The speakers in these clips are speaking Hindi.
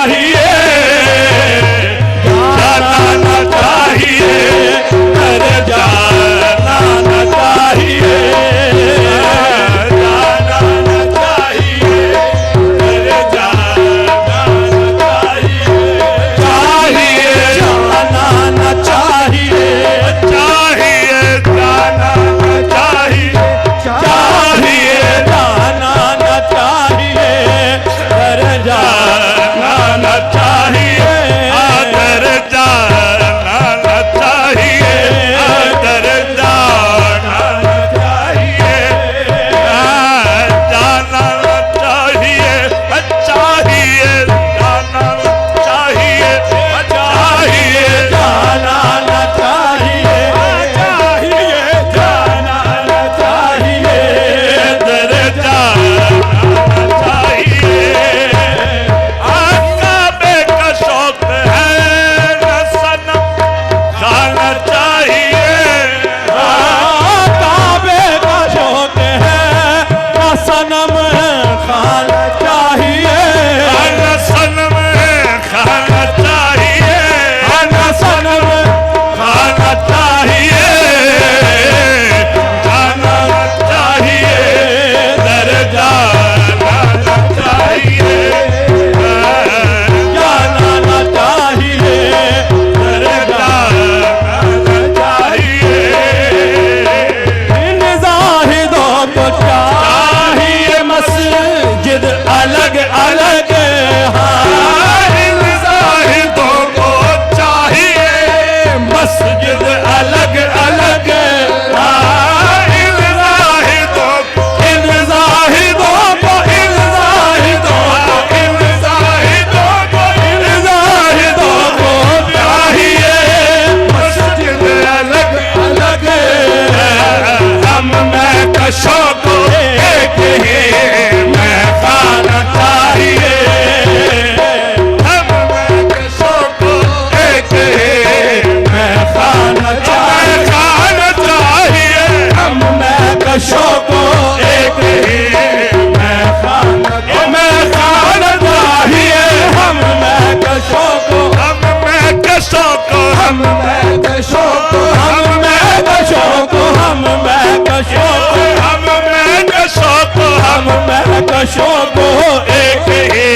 चाहिए, जाना न चाहिए, घर जाना न चाहिए, जाना न चाहिए, घर जाना न चाहिए, चाहिए जाना न चाहिए, चाहिए जाना न चाहिए, चाहिए जाना न चाहिए, घर जाना न चाहिए, घर जाना न चाहिए, घर जाना न चाहिए, जाना न चाहिए, चाहिए जाना न चाहिए, चाहिए जाना न चाहिए, चाहिए जाना न चाहिए, घर जाना न चाहिए। काबे का शौक है न सनम खाना चाहिए, काबे का शौक है न सनम खाना चाहिए, न सनम खाना चाहिए, न सनम खाना चाहिए, जाना न चाहिए, दर जाना न चाहिए, जाना न चाहिए, दर जाना न चाहिए। इन ज़ाहिदों को चाहिए मस्जिद अलग अलग, हाँ इन ज़ाहिदों को चाहिए मस्जिद अलग अलग, हाँ इन ज़ाहिदों को, इन ज़ाहिदों को, इन ज़ाहिदों को, इन ज़ाहिदों को, इन ज़ाहिदों को चाहिए मस्जिद अलग अलग। हम मैं कशों को एक ही मैं खाना चाहिए, हम मैं कशों को एक ही मैं खाना चाहिए, हम मैं कशों को एक ही मैं खाना चाहिए, हम मैं कशों को, हम मैं कशों को, हम मैं कशों को, हम मैं कशों को, हम मैं कशों को, हम मैं कशों को, हम मैं कशों को एक ही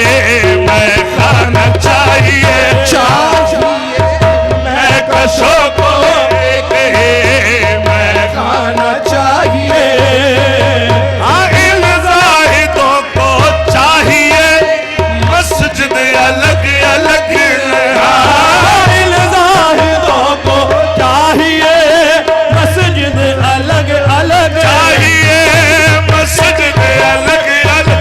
मैं खाना चाहिए, मैं कशों को एक ही मैं खाना चाहिए। हाँ इन ज़ाहिदों को चाहिए मस्जिद अलग अलग, हाँ इन ज़ाहिदों को चाहिए मस्जिद अलग अलग, चाहिए मस्जिद अलग अलग,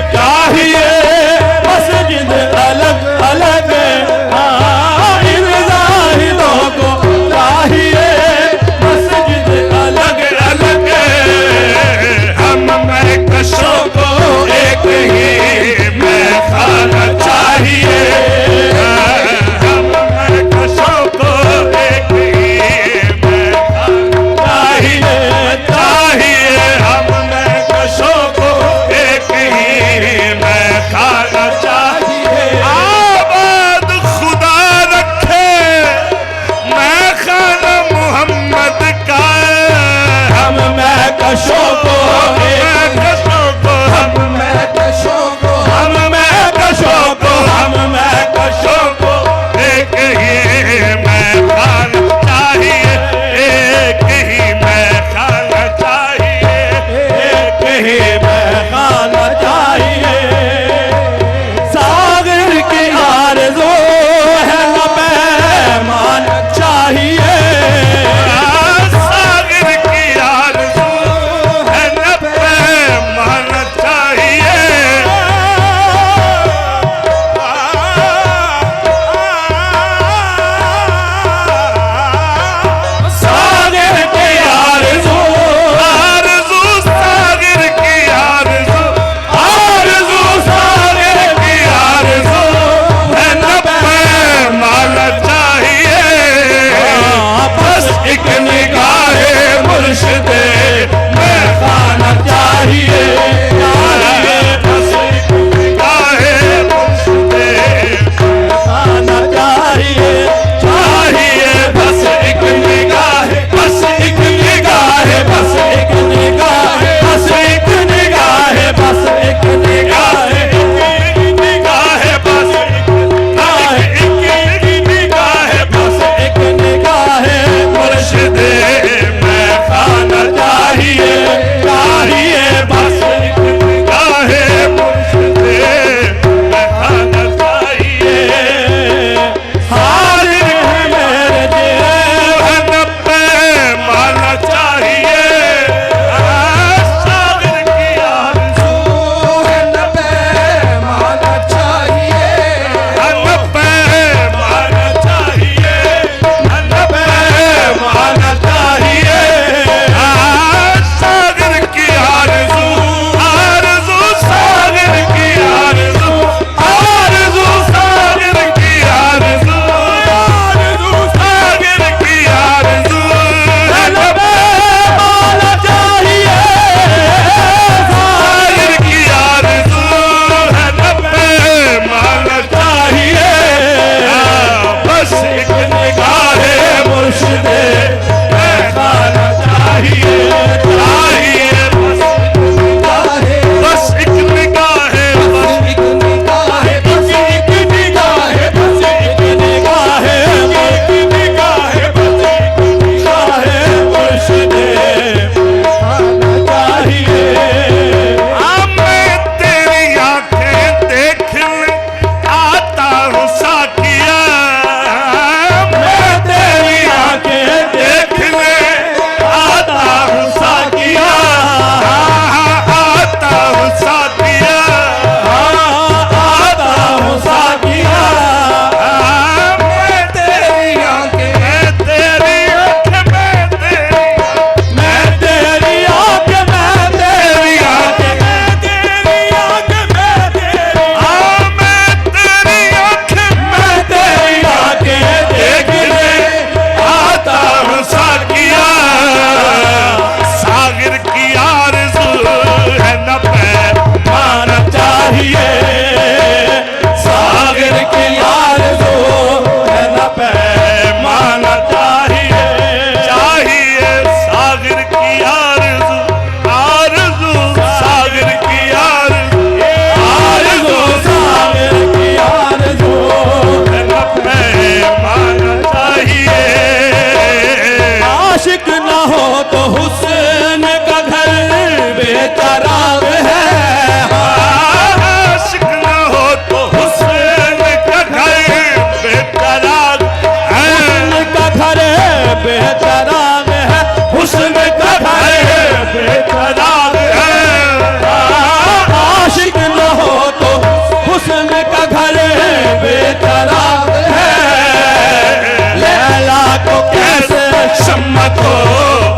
शम्मा को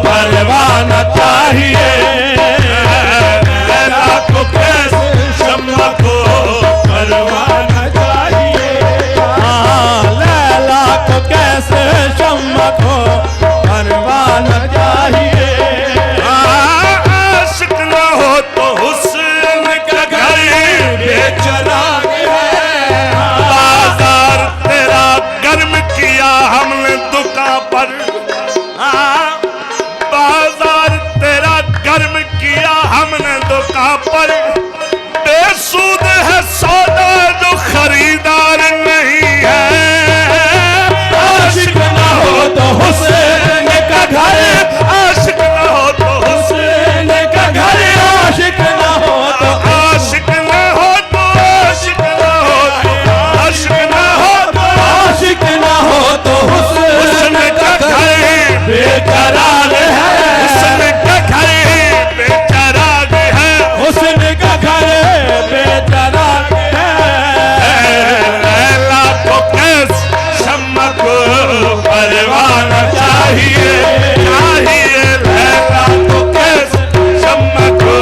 परवाना चाहिए। लैला को कैसे शम्मा को परवाना चाहिए। लैला को कैसे शम्मा को परवाना चाहिए। आशिक न हो तो हुस्न का घर बेचराग है। बाजार तेरा गर्म किया हमने दुकान पर। बाजार तेरा गर्म किया हमने दुकान पर। बेसूद है सौदा जो खरीदार नहीं है। आशिक ना हो तो हुस्न का घर, आशिक न हो तो हुस्न का घर, आशिक ना हो तो आशिक न हो तो आशिक न हो तो आशिक न हो तो आशिक ना हो तो हुस्न का घर बेकरार है। हुस्न का घर बेचराग है। हुस्न का घर बेकरार है। लैला को कैस शम्मा को परवाना चाहिए। चाहिए लैला को कैस शम्मा को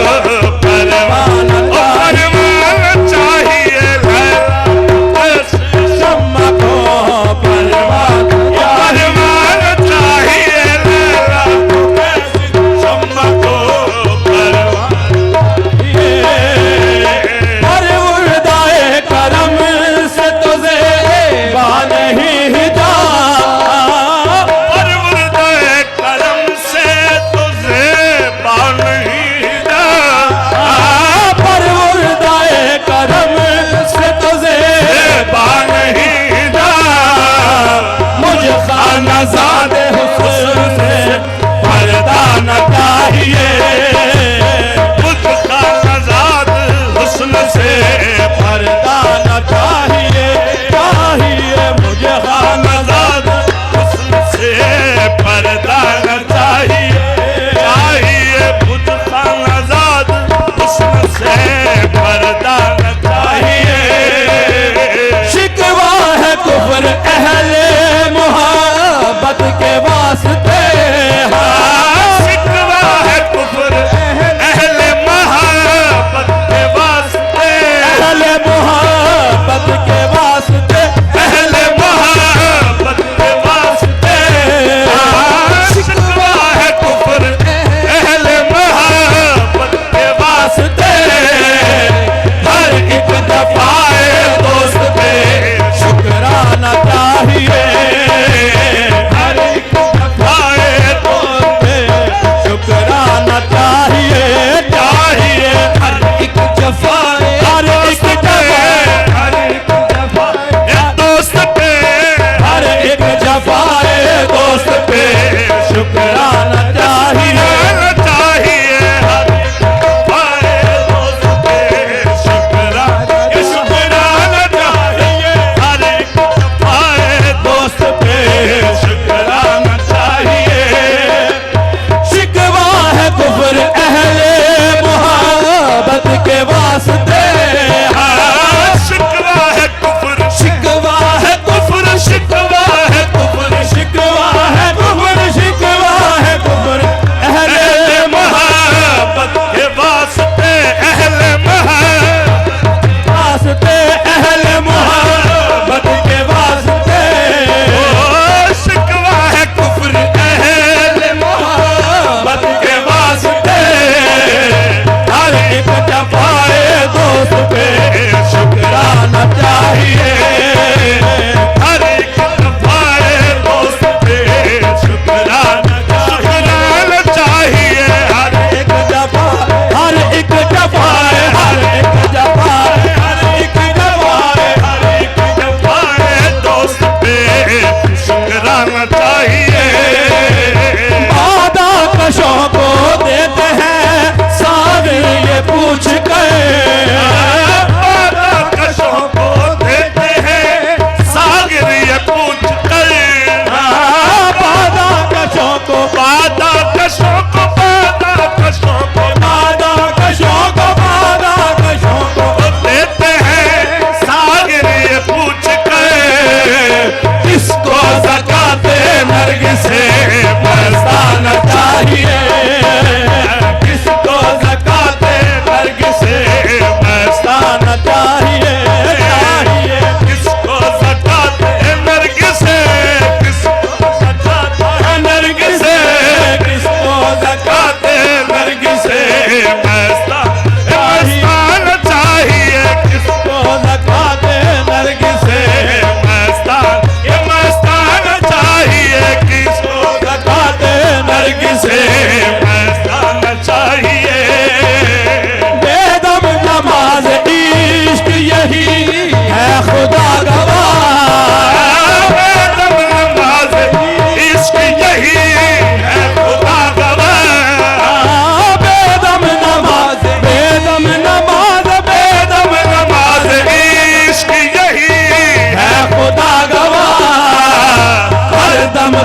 परवाना चाहिए। लैला को कैस शम्मा को परवाना परवाना चाहिए। लैला को कैस शम्मा को परवाना। अरे उर्दाए करम से तुझे बान ही जा। परवरदाए करम से तुझे बान ही जा। पर उर्दाए करम से तुझे बान ही जा। मुझे खानाज़ादे हुस्न से पर्दा न चाहिए। मुझका नजाद हुस्न से पर्दा न चाहिए। चाहिए मुझे खानाज़ाद हुस्न से पर्दा न चाहिए। चाहिए मुझका नजाद हुस्न से पर्दा न चाहिए। शिकवा है कुफ्र अहले मोहब्बत के वास्ते। शिकवा है कुफ्र अहले मोहब्बत के वास्ते। अहले मोहब्बत के वास्ते। अहले मोहब्बत के वास्ते। शिकवा है कुफ्र अहले मोहब्बत के वास्ते। हर एक दफाए दोस्त पे शुक्राना चाहिए। हर एक दफाए दोस्त पे शुक्राना चाहिए। चाहिए हर एक जफाए, हर एक जफाए, हर एक जफाए, दोस्त पे हर एक जफाए दोस्त पे शुक्राना चाहिए। चाहिए। हर पाए दोस्त पे शुक्राना शुक्राना चाहिए। हर पाए दोस्त पे शुक्राना चाहिए। शिकवा है कुफ्र अहले मोहब्बत के वास्ते। शिकवा है कुफ्र शिकवा है कुफ्र शिकवा है कुफ्र शिकवा है कुफ्र, शिकवा है कुफ्र अहले अहले मोहब्बत के वास्ते। अहले मोहब्बत वास्ते, अहले मोहब्बत के वास्ते। शिकवा है कुफ्र अहले मोहब्बत के वास्ते हर एक जफाए दोस्त पे शुक्राना चाहिए। हर एक दफाए दोस्त पे शुक्राना चाहिए। हर एक जफा, हर एक जफाए, हर एक जफाए, हर एक जफाए, हर एक दफाए दोस्त पे शुक्राना चाहिए। वादा कशों को देते हैं सागर ये पूछ कर। कशों को देते हैं सागर ये पूछ कर। वादा कशों को, बादा कशों को बादा कशों को वादा कशों को, वादा कशों को देते हैं सागर ये पूछ कर। इसको ज़काते नरगिस से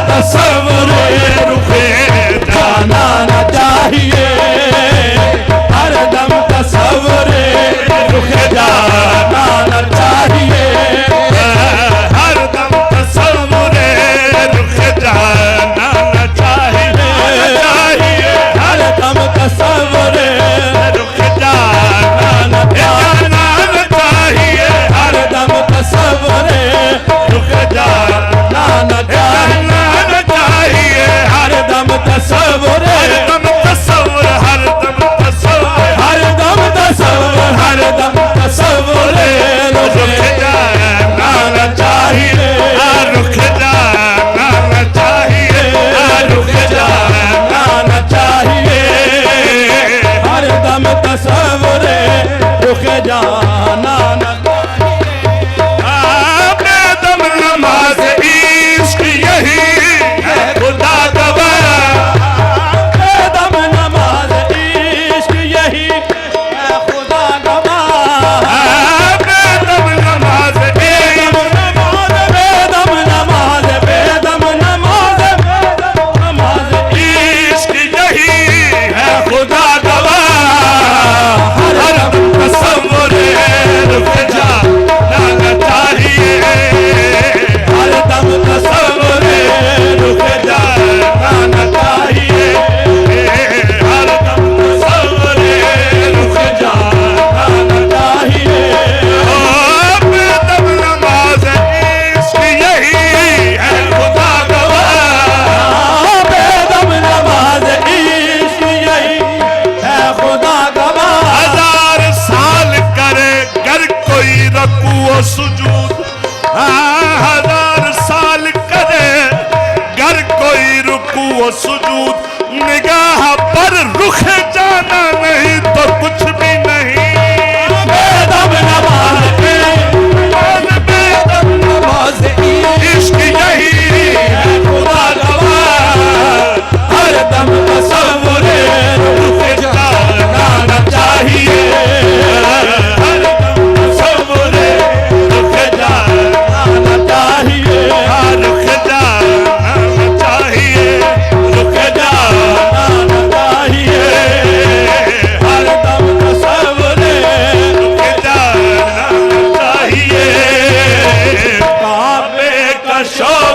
तसव्वुर रुखे जाना न चाहिए, हर दम तसव्वुर रुखे जाना न चाहिए, हर दम तसव्वुर रुख जाना न चाहिए, हर दम तसव्वुर रुख जाना न चाहिए, हर दम तसव्वुर रुख जाना न चाहिए, हर दम तसव्वुर हर दम तसव्वुर, हर दम तसव्वुर, हर दम तसव्वुर, हर दम तसव्वुर रुख रुखे जाना न चाहिए, रुख जाना न चाहिए, रुख जाना न चाहिए, हर दम तसव्वुर रुके जाना न बेदम नमाज इश्क यही है खुदा गवाह, बेदम नमाज इश्क यही है खुदा गवाह, बेदम नमाज बेदम नमाज, बेदम नमाज, बेदम नमाज, बेदम नमाज इश्क यही है खुदा गवाह, हर दम तसव्वुर रुक जाना न चाहिए, हर दम तसव्वुर रुक जाना न चाहिए, हर दम तसव्वुर रुक जाना न चाहिए, बेदम नमाज इश्क यही है खुदा गवाह, बेदम नमाज इश्क यही है खुदा गवाह, हजार साल करे गर कोई रकू सुजूद, हजार साल करे गर कोई रुकू सुजूद, निगाह पर रुख जाना नहीं तो कुछ भी नहीं, बेदम नमाज बेदम नमाज इश्क यही है खुदा गवाह, हर दम तसव्वुर रुक जाना न चाहिए, हर दम तसव्वुर रुक जाना न चाहिए, रुक जाना न चाहिए, रुक जाना न चाहिए, हर दम तसव्वुर रुक जाना चाहिए, काबे का शौक